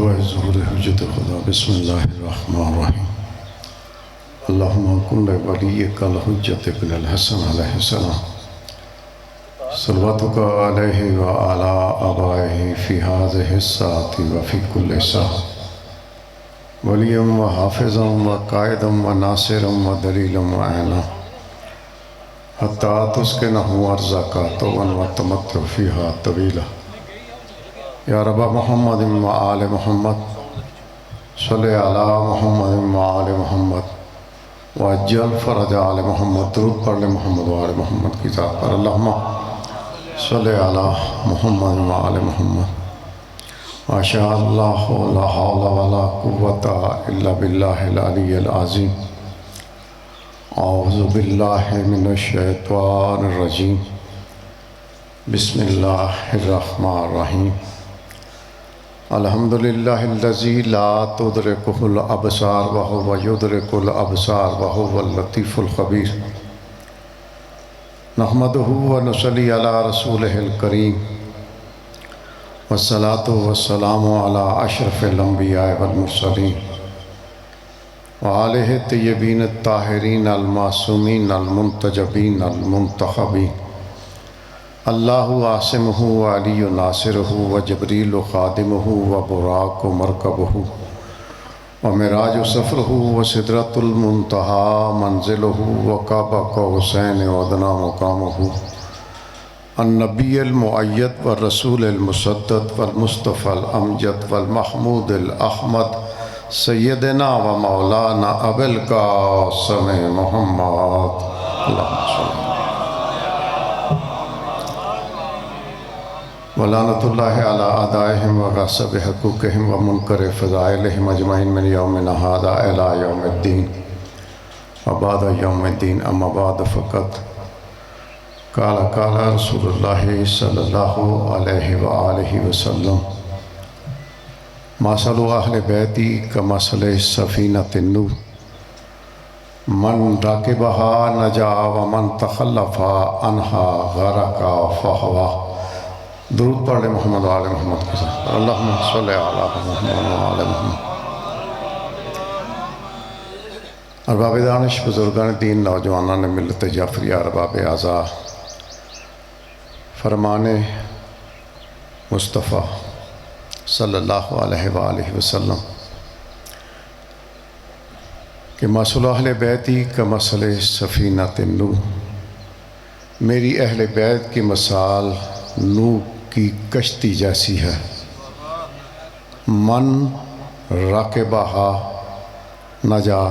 دعائے ظہور حجت خدا بسم اللہ الرحمن الرحیم اللہم کن ولیک الحجت ابن الحسن علیہ السلام صلواتک علیہ وعلا آبائہ فی هذه الساعة وفی کل ساعة ولیا وحافظا وقائدا وناصرا ودلیلا وعینا حتی تسکنہ ارضاک طوعا وتمتع فیہا طویلا یا رب محمد و آل محمد صلی علی محمد و آل محمد وعجل فرج آل محمد درود پڑھ لے محمد و آل محمد کی ذات پر اللہم صلی علی محمد و آل محمد ماشاء اللہ لا حول ولا قوت الا باللہ العلی العظیم اعوذ باللہ من الشیطان الرجیم بسم اللہ الرحمن الرحیم الحمدللہ الذی لا تدرکہ الابصار وہو یدرک الابصار وہو اللطیف الخبیر نحمدہ ونصلی علی رسولہ الکریم والصلاة والسلام علی اشرف الانبیاء والمرسلین وآلہ الطیبین الطاہرین المعصومین المنتجبین المنتخبین اللہ عاصمہ وعلی ناصرہ وجبریل خادمہ وبراق مرکبہ ومراج سفرہ وسدرۃ المنتہی منزلہ وقاب قوسین وادنی مقامہ النبی المؤید والرسول المسدد والمصطفى الامجد والمحمود الاحمد سیدنا و مولانا ابو القاسم محمد اللہم صلی ولعنت اللہ علی اعدائہم وغصب حقوقہم ومنکر فضائلہم اجمعین من یومنا ھذا الی یوم الدین وبعد یوم الدین اما بعد فقط قال رسول اللہ صلی اللہ علیہ وآلہ وسلم مثل اہل بیتی کمثل سفینۃ النوح من راکبہا نجا ومن تخلف عنہا غرق فہوا درود پڑھ لے محمد و آل محمد کے ساتھ اللہم صلی علی محمد و آل محمد ارباب دانش بزرگان دین نوجوانان ملت جعفریہ ارباب اعضاء فرمان مصطفیٰ صلی اللہ علیہ وآلہ وسلم کہ مثل اہل بیتی کمثل سفینۃ النوح میری اہل بیت کی مثال نوح کی کشتی جیسی ہے من راکبہا نجا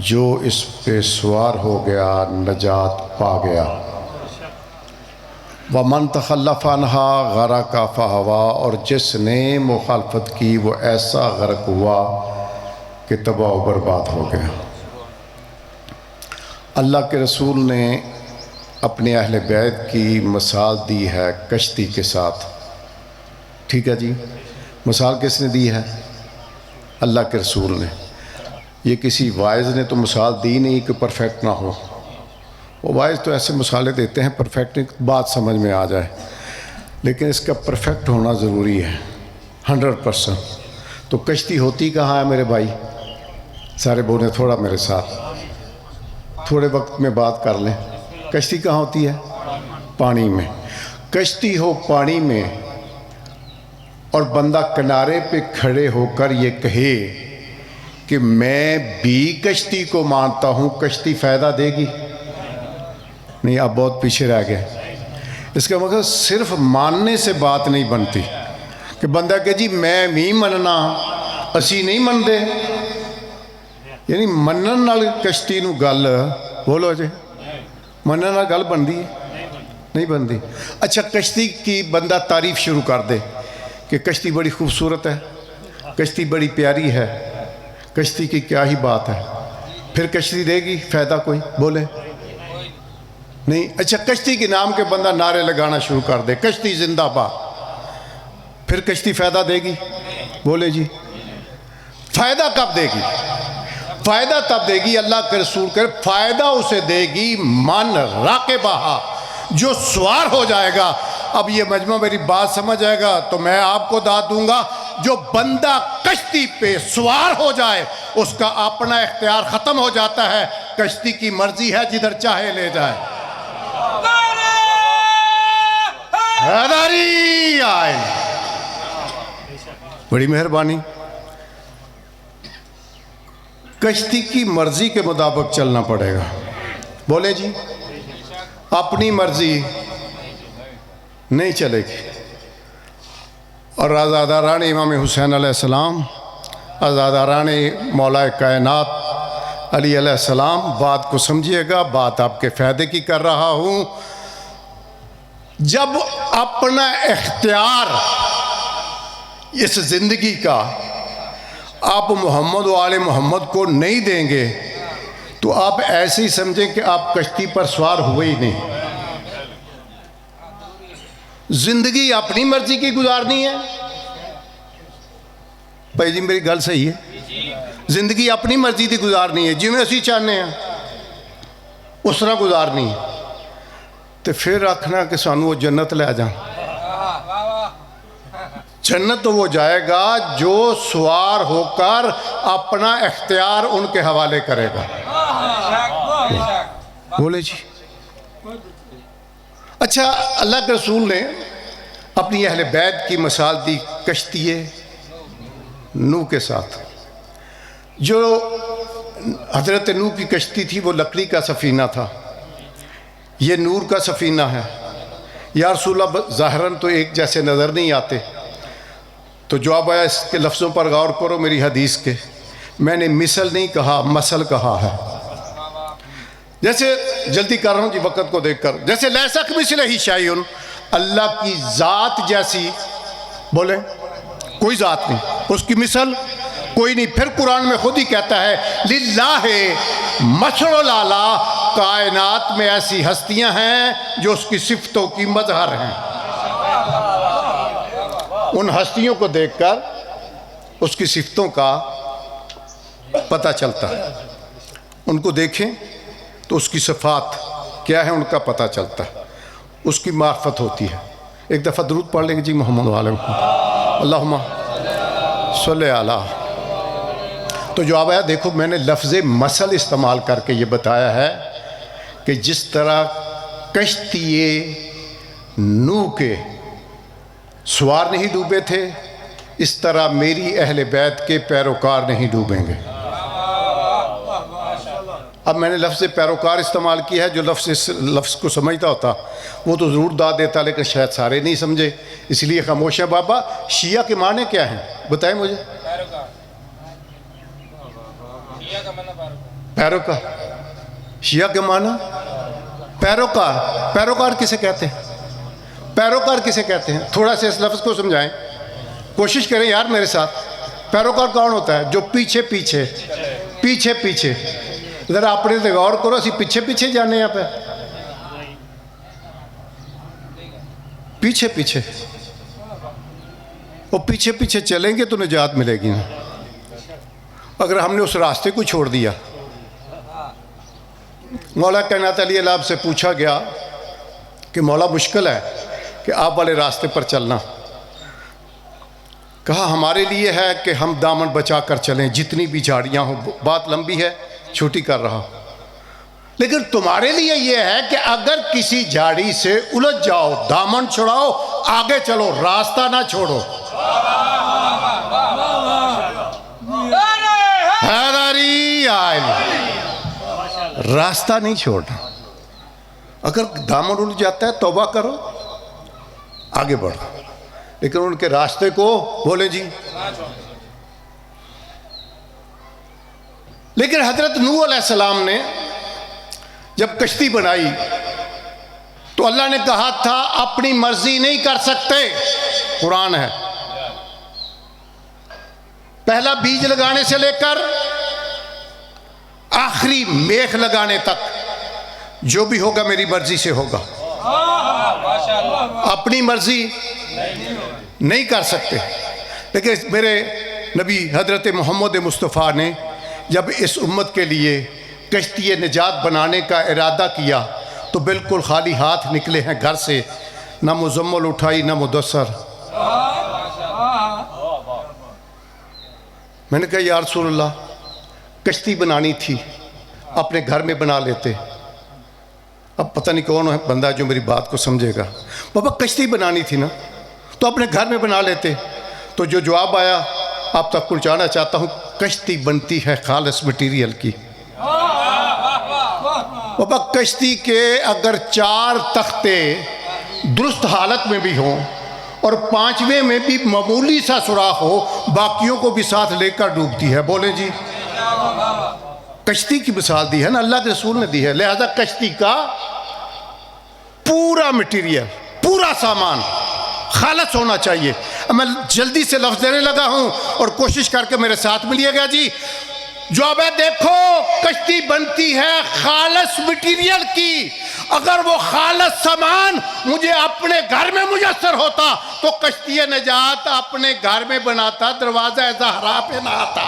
جو اس پہ سوار ہو گیا نجات پا گیا ومن تخلف عنہا غرق فہوا اور جس نے مخالفت کی وہ ایسا غرق ہوا کہ تباہ و برباد ہو گیا اللہ کے رسول نے اپنے اہل بیت کی مثال دی ہے کشتی کے ساتھ ٹھیک ہے جی مثال کس نے دی ہے اللہ کے رسول نے یہ کسی وائز نے تو مثال دی نہیں کہ پرفیکٹ نہ ہو وہ وائز تو ایسے مثالیں دیتے ہیں پرفیکٹ بات سمجھ میں آ جائے لیکن اس کا پرفیکٹ ہونا ضروری ہے 100%۔ تو کشتی ہوتی کہاں ہے میرے بھائی سارے بولیں تھوڑا میرے ساتھ تھوڑے وقت میں بات کر لیں کشتی کہاں ہوتی ہے پانی میں کشتی ہو پانی میں اور بندہ کنارے پہ کھڑے ہو کر یہ کہے کہ میں بھی کشتی کو مانتا ہوں کشتی فائدہ دے گی نہیں آپ بہت پیچھے رہ گئے اس کا مطلب صرف ماننے سے بات نہیں بنتی کہ بندہ کہ جی میں بھی مننا اسی نہیں من دے یعنی منن نال کشتی نو گل بولو جی منن نال گل بندی نہیں بندی اچھا کشتی کی بندہ تعریف شروع کر دے کہ کشتی بڑی خوبصورت ہے کشتی بڑی پیاری ہے کشتی کی کیا ہی بات ہے پھر کشتی دے گی فائدہ کوئی بولے نہیں اچھا کشتی کے نام کے بندہ نعرے لگانا شروع کر دے کشتی زندہ باد پھر کشتی فائدہ دے گی بولے جی فائدہ کب دے گی فائدہ تب دے گی اللہ کے رسول کر فائدہ اسے دے گی من راکبہا جو سوار ہو جائے گا اب یہ مجمع میری بات سمجھ آئے گا تو میں آپ کو داد دوں گا جو بندہ کشتی پہ سوار ہو جائے اس کا اپنا اختیار ختم ہو جاتا ہے، کشتی کی مرضی ہے جدھر چاہے لے جائے۔ حیدری آئے، بڑی مہربانی۔ کشتی کی مرضی کے مطابق چلنا پڑے گا، بولے جی، اپنی مرضی نہیں چلے گی۔ اور آزاداران امام حسین علیہ السلام، آزاداران مولا کائنات علی علیہ السلام، بات کو سمجھیے گا، بات آپ کے فائدے کی کر رہا ہوں۔ جب اپنا اختیار اس زندگی کا آپ محمد و آل محمد کو نہیں دیں گے تو آپ ایسے ہی سمجھیں کہ آپ کشتی پر سوار ہوئے ہی نہیں۔ زندگی اپنی مرضی کی گزارنی ہے بھائی جی، میری گل صحیح ہے؟ زندگی اپنی مرضی کی گزارنی ہے، جی میں اسی چاہنے ہیں اس طرح گزارنی ہے، تو پھر رکھنا کہ سانو وہ جنت لے جائیں۔ جنت تو وہ جائے گا جو سوار ہو کر اپنا اختیار ان کے حوالے کرے گا۔ بولے جی۔ اچھا، اللہ کے رسول نے اپنی اہل بیت کی مثال دی کشتی نوح کے ساتھ۔ جو حضرت نوح کی کشتی تھی وہ لکڑی کا سفینہ تھا، یہ نور کا سفینہ ہے۔ یا رسول اللہ ظاہراً تو ایک جیسے نظر نہیں آتے، تو جواب آیا اس کے لفظوں پر غور کرو میری حدیث کے، میں نے مثل نہیں کہا، مثل کہا ہے۔ جیسے جلدی کر رہا ہوں جی وقت کو دیکھ کر، جیسے لیسا کمثلہ شیء، اللہ کی ذات جیسی، بولے کوئی ذات نہیں، اس کی مثل کوئی نہیں۔ پھر قرآن میں خود ہی کہتا ہے للہ مثل الاعلیٰ، کائنات میں ایسی ہستیاں ہیں جو اس کی صفتوں کی مظہر ہیں۔ ان ہستیوں کو دیکھ کر اس کی صفتوں کا پتہ چلتا ہے، ان کو دیکھیں تو اس کی صفات کیا ہے ان کا پتہ چلتا ہے، اس کی معرفت ہوتی ہے۔ ایک دفعہ درود پڑھ لیں گے جی محمد علیہ اللہم صلی علی۔ تو جواب آیا، دیکھو میں نے لفظ مثل استعمال کر کے یہ بتایا ہے کہ جس طرح کشتی نوح کے سوار نہیں ڈوبے تھے، اس طرح میری اہل بیت کے پیروکار نہیں ڈوبیں گے۔ اب میں نے لفظ پیروکار استعمال کیا ہے، جو لفظ اس لفظ کو سمجھتا ہوتا وہ تو ضرور داد دیتا، لیکن شاید سارے نہیں سمجھے، اس لیے خاموش ہے۔ بابا شیعہ کے معنی کیا ہیں بتائیں مجھے؟ پیروکار، شیعہ کے معنی پیروکار۔ پیروکار کسے کہتے ہیں؟ پیروکار کسے کہتے ہیں؟ تھوڑا سے اس لفظ کو سمجھائیں، کوشش کریں یار میرے ساتھ۔ پیروکار کون ہوتا ہے؟ جو پیچھے پیچھے پیچھے پیچھے، ذرا اپنے سے غور کرو، اسی پیچھے پیچھے جانے یہاں پہ، پیچھے پیچھے، وہ پیچھے پیچھے چلیں گے تو نجات ملے گی نا۔ اگر ہم نے اس راستے کو چھوڑ دیا، مولا کائنات علی الہ سے پوچھا گیا کہ مولا مشکل ہے کہ آپ والے راستے پر چلنا، کہا ہمارے لیے ہے کہ ہم دامن بچا کر چلیں جتنی بھی جھاڑیاں ہوں۔ بات لمبی ہے، چھوٹی کر رہا، لیکن تمہارے لیے یہ ہے کہ اگر کسی جھاڑی سے الجھ جاؤ دامن چھڑاؤ، آگے چلو، راستہ نہ چھوڑو۔ حیدری آئل، راستہ نہیں چھوڑنا۔ اگر دامن الجھ جاتا ہے توبہ کرو، آگے بڑھو، لیکن ان کے راستے کو بولے جی۔ لیکن حضرت نوح علیہ السلام نے جب کشتی بنائی تو اللہ نے کہا تھا اپنی مرضی نہیں کر سکتے، قرآن ہے، پہلا بیج لگانے سے لے کر آخری میخ لگانے تک جو بھی ہوگا میری مرضی سے ہوگا، اپنی مرضی نہیں کر سکتے۔ لیکن میرے نبی حضرت محمد مصطفیٰ نے جب اس امت کے لیے کشتی نجات بنانے کا ارادہ کیا تو بالکل خالی ہاتھ نکلے ہیں گھر سے، نہ مزمل اٹھائی نہ مدثر۔ میں نے کہا یا رسول اللہ کشتی بنانی تھی، اپنے گھر میں بنا لیتے. اب پتہ نہیں کون ہے بندہ جو میری بات کو سمجھے گا. بابا کشتی بنانی تھی نا تو اپنے گھر میں بنا لیتے. تو جو جواب آیا آپ تک پہنچانا چاہتا ہوں، کشتی بنتی ہے خالص مٹیریل کی. بابا کشتی کے اگر 4 تختے درست حالت میں بھی ہوں اور 5ویں میں بھی معمولی سا سوراخ ہو، باقیوں کو بھی ساتھ لے کر ڈوبتی ہے. بولے جی، کشتی کی مثال دی ہے نا اللہ کے رسول نے دی ہے. لہذا کشتی کا پورا مٹیریل، پورا سامان خالص ہونا چاہیے. میں جلدی سے لفظ دینے لگا ہوں اور کوشش کر کے میرے ساتھ ملیے گا جی. جواب ہے دیکھو کشتی بنتی ہے خالص مٹیریل کی. اگر وہ خالص سامان مجھے اپنے گھر میں میسر ہوتا تو کشتی نجات اپنے گھر میں بناتا، دروازہ زہرا پہ نہ آتا.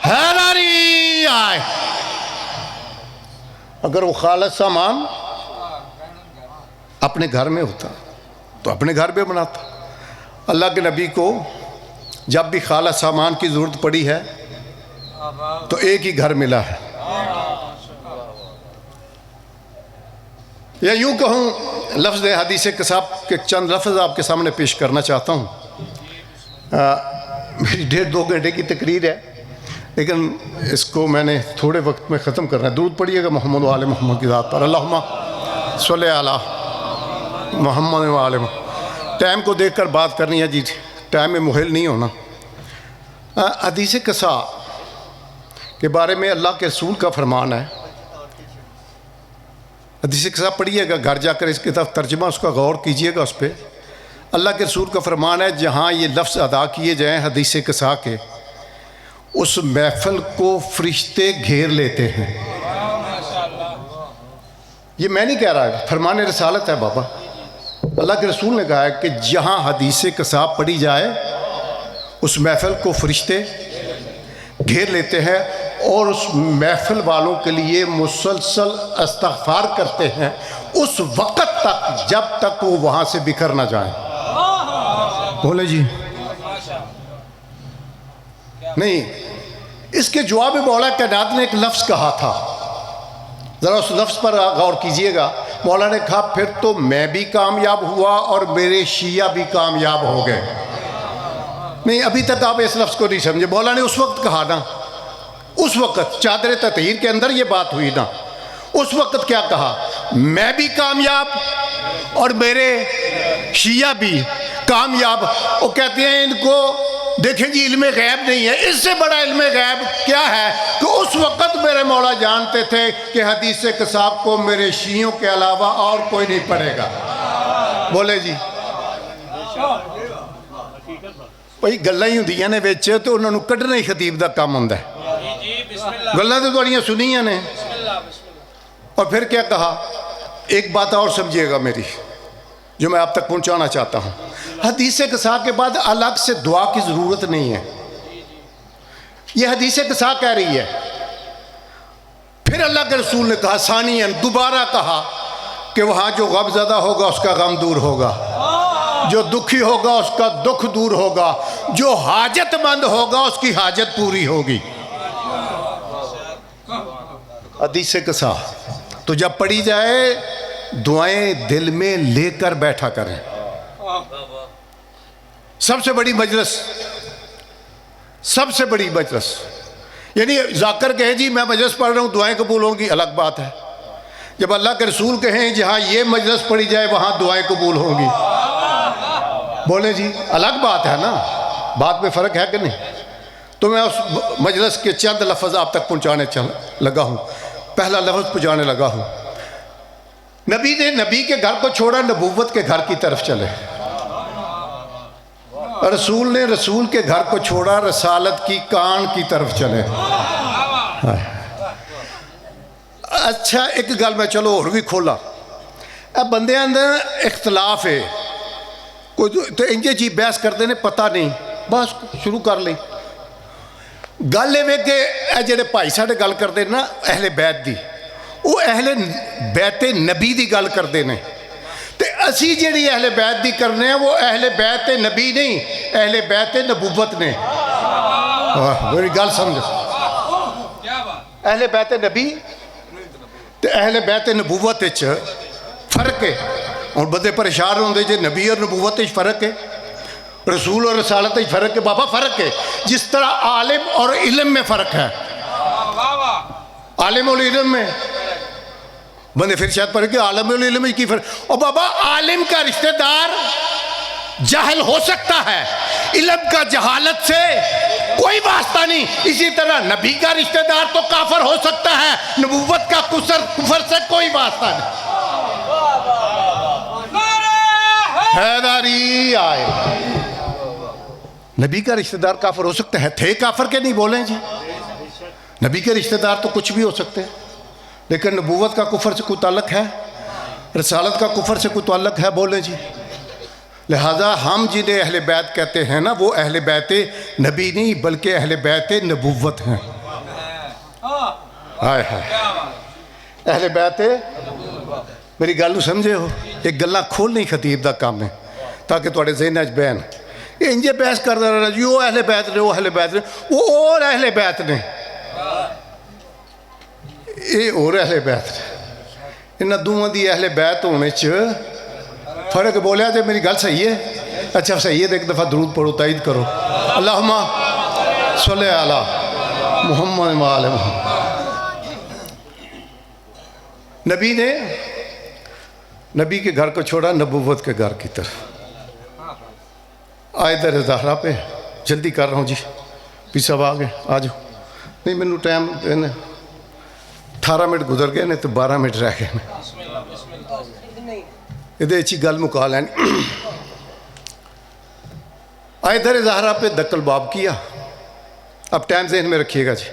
حیرانی آئے. اگر وہ خالص سامان اپنے گھر میں ہوتا تو اپنے گھر میں بناتا. اللہ کے نبی کو جب بھی خالص سامان کی ضرورت پڑی ہے تو ایک ہی گھر ملا ہے. یا یوں کہوں لفظ حدیث قصاب کے چند لفظ آپ کے سامنے پیش کرنا چاہتا ہوں. میری 1.5-2 گھنٹے کی تقریر ہے لیکن اس کو میں نے تھوڑے وقت میں ختم کرنا ہے. درود پڑھیے گا محمد و آل محمد کی ذات پر. اللہم صلی علی محمد و آل محمد. ٹائم کو دیکھ کر بات کرنی ہے جی، ٹائم میں محل نہیں ہونا. حدیث قصا کے بارے میں اللہ کے رسول کا فرمان ہے. حدیث قصا پڑھیے گا، گھر جا کر اس کی طرف ترجمہ اس کا غور کیجئے گا. اس پہ اللہ کے رسول کا فرمان ہے جہاں یہ لفظ ادا کیے جائیں حدیث قصا کے، اس محفل کو فرشتے گھیر لیتے ہیں. یہ میں نہیں کہہ رہا، فرمان رسالت ہے بابا. اللہ کے رسول نے کہا ہے کہ جہاں حدیث قصا پڑھی جائے اس محفل کو فرشتے گھیر لیتے ہیں اور اس محفل والوں کے لیے مسلسل استغفار کرتے ہیں اس وقت تک جب تک وہ وہاں سے بکھر نہ جائیں. بولے جی نہیں. اس کے جواب میں مولا کائنات نے ایک لفظ کہا تھا، ذرا اس لفظ پر غور کیجئے گا. مولا نے کہا پھر تو میں بھی کامیاب ہوا اور میرے شیعہ بھی کامیاب ہو گئے. نہیں ابھی تک آپ اس لفظ کو نہیں سمجھے. مولا نے اس وقت کہا نا، اس وقت چادر تطہیر کے اندر یہ بات ہوئی نا. اس وقت کیا کہا؟ میں بھی کامیاب اور میرے شیعہ بھی کامیاب. وہ کہتے ہیں ان کو دیکھیں جی علم غیب نہیں ہے. اس سے بڑا علم غیب کیا ہے کہ اس وقت میرے مولا جانتے تھے کہ حدیث قصا کو میرے شیعوں کے علاوہ اور کوئی نہیں پڑھے گا. بولے جی بھائی گلاں ہی ہوندیاں نے وچ تے انہاں نوں کڈنا ہی خطیب دا کام ہوندا ہے. گلاں تے تہاڈیاں سنیاں نے. اور پھر کیا کہا؟ ایک بات اور سمجھیے گا میری جو میں آپ تک پہنچانا چاہتا ہوں. حدیث قصا کے بعد الگ سے دعا کی ضرورت نہیں ہے. یہ حدیث قصا کہہ رہی ہے. پھر اللہ کے رسول نے کہا ثانیاً دوبارہ کہا کہ وہاں جو غم زدہ ہوگا اس کا غم دور ہوگا، جو دکھی ہوگا اس کا دکھ دور ہوگا، جو حاجت مند ہوگا اس کی حاجت پوری ہوگی. حدیث قصا تو جب پڑھی جائے دعائیں دل میں لے کر بیٹھا کریں. سب سے بڑی مجلس، سب سے بڑی مجلس یعنی ذاکر کہے جی میں مجلس پڑھ رہا ہوں دعائیں قبول ہوں گی الگ بات ہے. جب اللہ کے رسول کہیں جہاں یہ مجلس پڑھی جائے وہاں دعائیں قبول ہوں گی، بولے جی الگ بات ہے نا. بات میں فرق ہے کہ نہیں؟ تو میں اس مجلس کے چند لفظ آپ تک پہنچانے لگا ہوں. پہلا لفظ پہنچانے لگا ہوں، نبی نے نبی کے گھر کو چھوڑا، نبوت کے گھر کی طرف چلے. رسول نے رسول کے گھر کو چھوڑا، رسالت کی کان کی طرف چلے. اچھا ایک گل میں چلو اور بھی کھولا. اب بندے اندر اختلاف ہے، کوئی تو انجے جی بحث کرتے ہیں پتہ نہیں، بس شروع کر لیں. گل یہ کہ اے جڑے بھائی ساڈے گل کرتے نا اہل بیت دی، وہ اہل بیت نبی دی گل کرتے ہیں. تے اسی جڑی اہل بیت دی کرنے ہیں وہ اہل بیت نبی نہیں، اہل بیت نبوت نے. میری گل سمجھو، اہل بیت نبی تے اہل بیت نبوت وچ فرق ہے. اور بندے پریشان ہوندے جے نبی اور نبوت وچ فرق ہے، رسول اور رسالت وچ فرق ہے. بابا فرق ہے، جس طرح عالم اور علم میں فرق ہے. عالم اور علم میں بندے پھر شاید پڑھے کہ عالم اور علم کی فرق. اور بابا عالم کا رشتہ دار جاہل ہو سکتا ہے، علم کا جہالت سے کوئی واسطہ نہیں. اسی طرح نبی کا رشتہ دار تو کافر ہو سکتا ہے، نبوت کا کفر سے کوئی واسطہ نہیں. حیداری آئے، نبی کا رشتہ دار کافر ہو سکتا ہے. تھے کافر کے نہیں بولیں جی، نبی کے رشتہ دار تو کچھ بھی ہو سکتے ہیں، لیکن نبوت کا کفر سے کوئی تعلق ہے، رسالت کا کفر سے کوئی تعلق ہے؟ بولیں جی. لہذا ہم جنہیں اہل بیت کہتے ہیں نا، وہ اہل بیت نبی نہیں بلکہ اہل بیت نبوت ہیں. ہائے ہائے، اہل بیت. میری گل سمجھے ہو؟ ایک گلاں کھولنی خطیب دا کام ہے تاکہ تھوڑے ذہن وچ بہن. انجے بحث کردا رہنا جی وہ اہل بیت نے، وہ اہل بیت نے، وہ اور اہل بیت نے، یہ اور اہل بیت نے. انہاں دوواں دی اہل بیت ہونے چ فرق بولیا جے میری گل صحیح ہے؟ اچھا صحیح ہے تو ایک دفعہ درود پڑھو، تائید کرو. اللہم صلی علی محمد و آل محمد. نبی نے نبی کے گھر کو چھوڑا نبوت کے گھر کی طرف. آئے در زہرا پہ جلدی کر رہا ہوں جی، پیچھے اب آگے آ جاؤ. نہیں مینوں ٹائم 18 منٹ گزر گئے نے تو 12 منٹ رہ گئے نے. یہ اچھی گل مکا لینی. آئے در زہرا پہ دکل باب کیا. اب ٹائم ذہن میں رکھیے گا جی.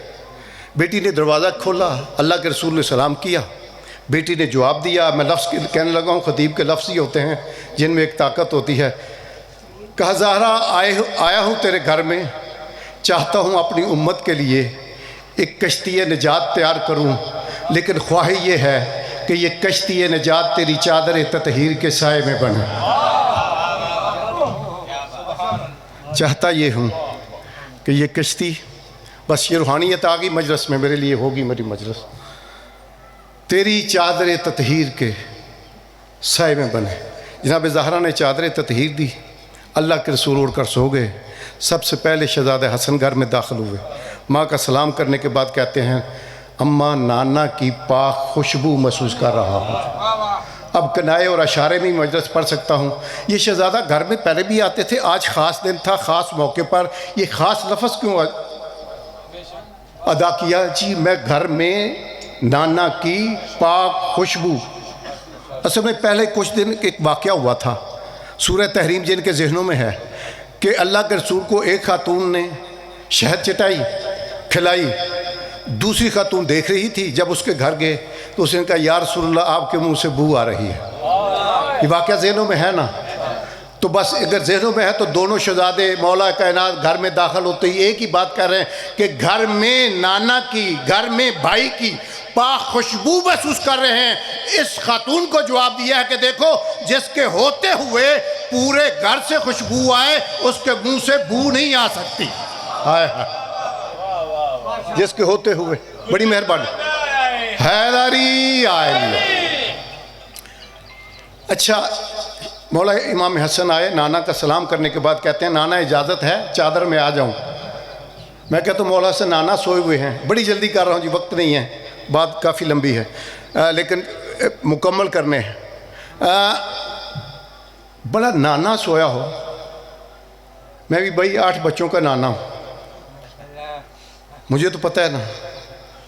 بیٹی نے دروازہ کھولا، اللہ کے رسول نے سلام کیا، بیٹی نے جواب دیا. میں لفظ کہنے لگا ہوں، خطیب کے لفظ ہی ہوتے ہیں جن میں ایک طاقت ہوتی ہے. کہا زہرا آیا ہوں تیرے گھر میں، چاہتا ہوں اپنی امت کے لیے ایک کشتی نجات تیار کروں، لیکن خواہی یہ ہے کہ یہ کشتی نجات تیری چادر تطہیر کے سائے میں بنے. چاہتا یہ ہوں کہ یہ کشتی، بس یہ روحانیت آ گئی مجلس میں، میرے لیے ہوگی میری مجلس، تیری چادر تطہیر کے سائے میں بنے. جناب زہرا نے چادر تطہیر دی، اللہ کے رسول اڑ کر سو گئے. سب سے پہلے شہزادہ حسن گھر میں داخل ہوئے. ماں کا سلام کرنے کے بعد کہتے ہیں اماں نانا کی پاک خوشبو محسوس کر رہا ہوں. اب کنائے اور اشارے میں مجلس پڑھ سکتا ہوں. یہ شہزادہ گھر میں پہلے بھی آتے تھے، آج خاص دن تھا، خاص موقع پر یہ خاص لفظ کیوں ادا کیا؟ جی میں گھر میں نانا کی پاک خوشبو. اصل میں پہلے کچھ دن ایک واقعہ ہوا تھا، سورہ تحریم جن کے ذہنوں میں ہے، کہ اللہ کے رسول کو ایک خاتون نے شہد چٹائی کھلائی. دوسری خاتون دیکھ رہی تھی. جب اس کے گھر گئے تو اس نے کہا یا رسول اللہ آپ کے منہ سے بو آ رہی ہے. یہ واقعہ ذہنوں میں ہے نا؟ تو بس اگر ذہنوں میں ہے تو دونوں شہزادے مولا کائنات گھر میں داخل ہوتے ہی ایک ہی بات کر رہے ہیں کہ گھر میں نانا کی، گھر میں بھائی کی پاک خوشبو محسوس کر رہے ہیں. اس خاتون کو جواب دیا ہے کہ دیکھو جس کے ہوتے ہوئے پورے گھر سے خوشبو آئے اس کے منہ سے بو نہیں آ سکتی. جس کے ہوتے ہوئے. بڑی مہربانی. حیداری آئے. اچھا مولا امام حسن آئے، نانا کا سلام کرنے کے بعد کہتے ہیں نانا اجازت ہے چادر میں آ جاؤں. میں کہتا ہوں مولا حسن نانا سوئے ہوئے ہیں. بڑی جلدی کر رہا ہوں جی، وقت نہیں ہے، بات کافی لمبی ہے لیکن مکمل کرنے ہیں. بڑا نانا سویا ہو. میں بھی بھائی 8 بچوں کا نانا ہوں، مجھے تو پتہ ہے نا،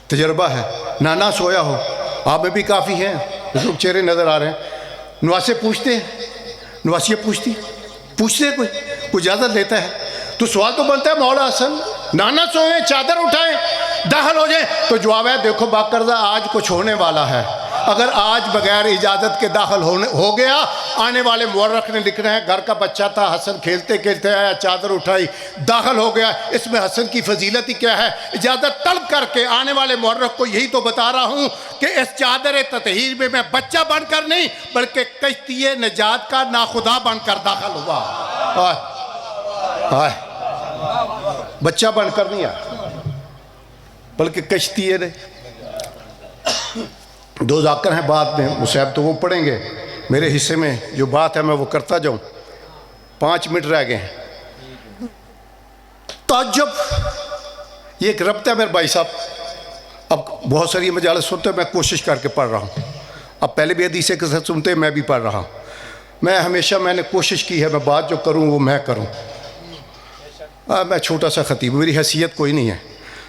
تجربہ ہے. نانا سویا ہو، آپ میں بھی کافی ہیں، لوگ چہرے نظر آ رہے ہیں. نواسے پوچھتے ہیں، نواسیاں پوچھتے کوئی اجازت لیتا ہے تو سوال تو بنتا ہے مولا حسن نانا سوئیں، چادر اٹھائیں، داخل ہو جائیں. تو جواب ہے دیکھو باقردہ آج کچھ ہونے والا ہے. اگر آج بغیر اجازت کے داخل ہو گیا، آنے والے مورخ نے لکھنا ہے گھر کا بچہ تھا، حسن کھیلتے کھیلتے آیا، چادر اٹھائی، داخل ہو گیا، اس میں حسن کی فضیلت ہی کیا ہے؟ اجازت طلب کر کے آنے والے مورخ کو یہی تو بتا رہا ہوں کہ اس چادر تطہیر میں بچہ بن کر نہیں بلکہ کشتی نجات کا ناخدا بن کر داخل ہوا۔ بچہ بن کر نہیں آیا بلکہ کشتی نے۔ دو ذاکر ہیں بعد میں، مصعب تو وہ پڑھیں گے، میرے حصے میں جو بات ہے میں وہ کرتا جاؤں، 5 منٹ رہ گئے ہیں۔ تعجب، یہ ایک ربط ہے میرے بھائی صاحب، اب بہت ساری مجالس سنتے ہیں، میں کوشش کر کے پڑھ رہا ہوں، اب پہلے بھی حدیثیں کے ساتھ سنتے ہیں، میں بھی پڑھ رہا ہوں، میں نے کوشش کی ہے میں بات جو کروں وہ میں کروں۔ میں چھوٹا سا خطیب، میری حیثیت کوئی نہیں ہے،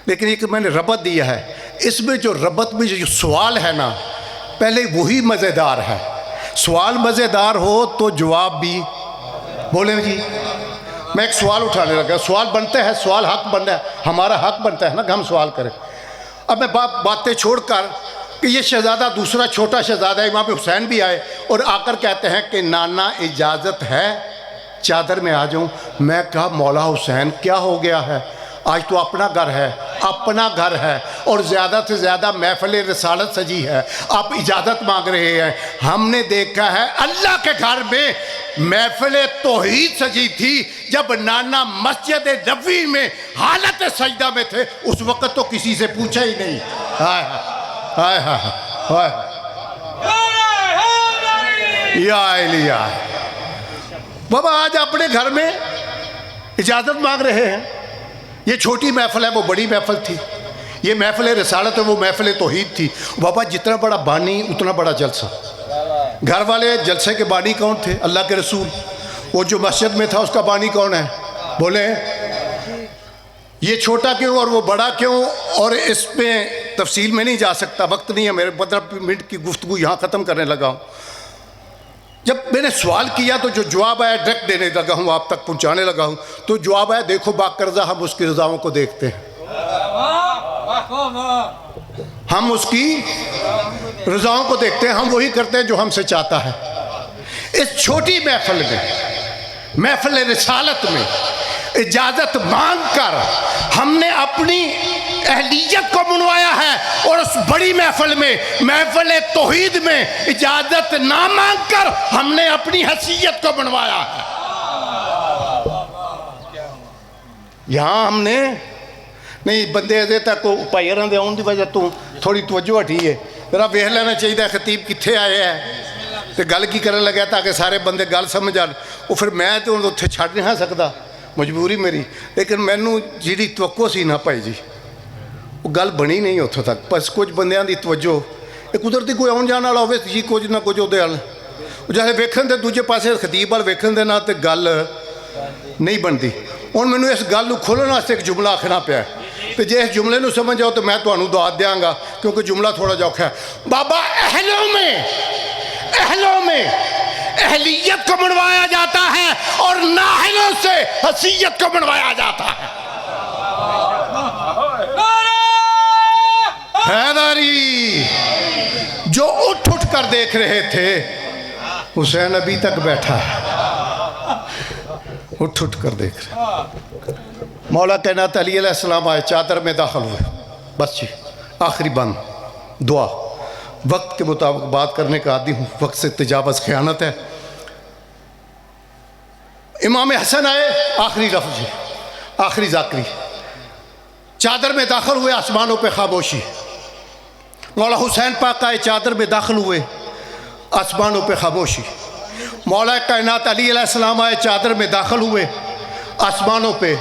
لیکن یہ کہ میں نے ربط دیا ہے، اس میں جو ربط میں جو سوال ہے نا، پہلے وہی مزیدار ہے۔ سوال مزیدار ہو تو جواب بھی، بولیں جی، میں ایک سوال اٹھانے لگا، سوال بنتا ہے، سوال حق بنتا ہے، ہمارا حق بنتا ہے نا کہ ہم سوال کریں۔ اب میں باتیں چھوڑ کر کہ یہ شہزادہ دوسرا چھوٹا شہزادہ امام حسین بھی آئے اور آ کر کہتے ہیں کہ نانا اجازت ہے چادر میں آ جاؤں۔ میں کہا مولا حسین کیا ہو گیا ہے؟ آج تو اپنا گھر ہے، اپنا گھر ہے اور زیادہ سے زیادہ محفل رسالت سجی ہے، آپ اجازت مانگ رہے ہیں۔ ہم نے دیکھا ہے اللہ کے گھر میں محفل توحید سجی تھی جب نانا مسجد نبوی میں حالت سجدہ میں تھے، اس وقت تو کسی سے پوچھا ہی نہیں۔ ہائے ہائے ہائے یا الیا، بابا آج اپنے گھر میں اجازت مانگ رہے ہیں۔ یہ چھوٹی محفل ہے، وہ بڑی محفل تھی، یہ محفل رسالت ہے، وہ محفل توحید تھی۔ بابا جتنا بڑا بانی اتنا بڑا جلسہ۔ گھر والے جلسے کے بانی کون تھے؟ اللہ کے رسول۔ وہ جو مسجد میں تھا اس کا بانی کون ہے؟ بولیں یہ چھوٹا کیوں اور وہ بڑا کیوں؟ اور اس میں تفصیل میں نہیں جا سکتا، وقت نہیں ہے میرے، 15 منٹ کی گفتگو یہاں ختم کرنے لگا ہوں۔ جب میں نے سوال کیا تو جو جواب آیا ڈائریکٹ دینے لگا ہوں، آپ تک پہنچانے لگا ہوں، تو جواب آیا دیکھو باقرضہ ہم اس کی رضاؤں کو دیکھتے ہیں، ہم اس کی رضاؤں کو دیکھتے ہیں، ہم وہی کرتے ہیں جو ہم سے چاہتا ہے۔ اس چھوٹی محفل میں، محفل رسالت میں اجازت مانگ کر ہم نے اپنی اہلیت کو منوایا ہے، اور اس بڑی محفل میں، محفل توحید میں اجازت نہ مانگ کر ہم نے اپنی حیثیت کو منوایا ہے۔ یہاں ہم نے نہیں بندے ادھے تک پائروں دے آن دی وجہ تو تھوڑی توجہ ہٹی ہے، ذرا ویکھ لینا چاہیے خطیب کتنے آئے ہیں تو گل کی کرنے لگا تاکہ سارے بندے گل سمجھ آن۔ وہ پھر میں تو اتنے چھڈ نہیں سکتا، مجبوری میری، لیکن مینوں جیڑی توقع سی نا بھائی جی وہ گل بنی نہیں اتوں تک۔ بس کچھ بندیاں دی توجہ یہ قدرتی کوئی آن جان والا ہوئے جی کچھ نہ کچھ وہ جیسے ویکھن دے دوجے پاسے خطیب وال ویکھن دے نہ تو گل نہیں بنتی۔ ہوں مینوں اس گل کھولن واسطے ایک جملہ آخنا پیا ہے، تو جے اس جملے نو سمجھ آؤ تو میں تمہیں دعا دیاں گا کیونکہ جملہ تھوڑا جا اوکھا ہے۔ بابا اہلوں میں اہلیت کو منوایا جاتا ہے اور نااہلوں سے حیثیت کو منوایا جاتا ہے۔ حیدری جو اٹھ کر دیکھ رہے تھے، حسین ابھی تک بیٹھا ہے، اٹھ کر دیکھ رہے۔ مولا کائنات علی علیہ السلام آئے، چادر میں داخل ہوئے، بس جی آخری بند دعا۔ وقت کے مطابق بات کرنے کا عادی ہوں، وقت سے تجاوز خیانت ہے۔ امام حسن آئے، آخری لفظ جی، آخری ذاکری، چادر میں داخل ہوئے، آسمانوں پہ خاموشی۔ مولا حسین پاک آئے، چادر میں داخل ہوئے، آسمانوں پہ خاموشی۔ مولا کائنات علی علیہ السلام آئے، چادر میں داخل ہوئے، آسمانوں پہ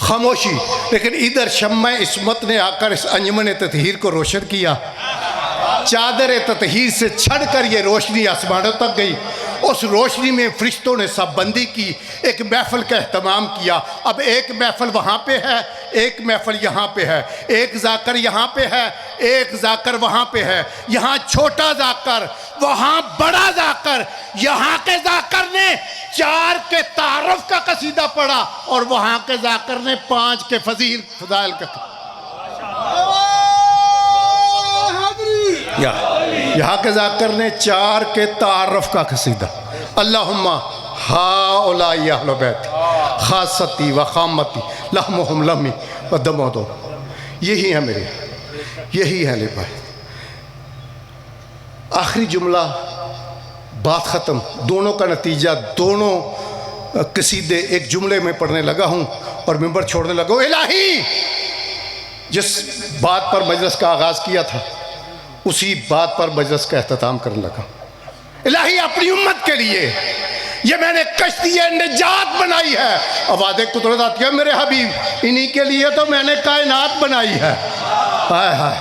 خاموشی۔ لیکن ادھر شمع عصمت نے آ کر اس انجمن تطہیر کو روشن کیا، چادر تطہیر سے چھڑ کر یہ روشنی آسمانوں تک گئی۔ اس روشنی میں فرشتوں نے سب بندی کی، ایک محفل کا اہتمام کیا۔ اب ایک محفل وہاں پہ ہے، ایک محفل یہاں پہ ہے، ایک ذاکر یہاں پہ ہے، ایک ذاکر وہاں پہ ہے، یہاں چھوٹا ذاکر، وہاں بڑا ذاکر۔ یہاں کے ذاکر نے 4 کے تعارف کا قصیدہ پڑھا اور وہاں کے ذاکر نے 5 کے فضائل کا۔ یہاں کے ذاکر نے 4 کے تعارف کا قصیدہ اللہم ہاؤلائی اہل بیت خاصتی و خامتی لحمہم لحمی و دم و دم. یہی ہے میرے، یہی ہے لبائی. آخری جملہ بات ختم. دونوں کا نتیجہ، دونوں قصیدے ایک جملے میں پڑھنے لگا ہوں اور منبر چھوڑنے لگا ہوں. الہی جس بات پر مجلس کا آغاز کیا تھا اسی بات پر مجلس کا اختتام کرنے لگا. الہی اپنی امت کے لیے یہ میں نے کشتی نجات بنائی ہے. آواز قدرت آتی ہے میرے حبیب انہی کے لیے تو میں نے کائنات بنائی ہے. ہائے ہائے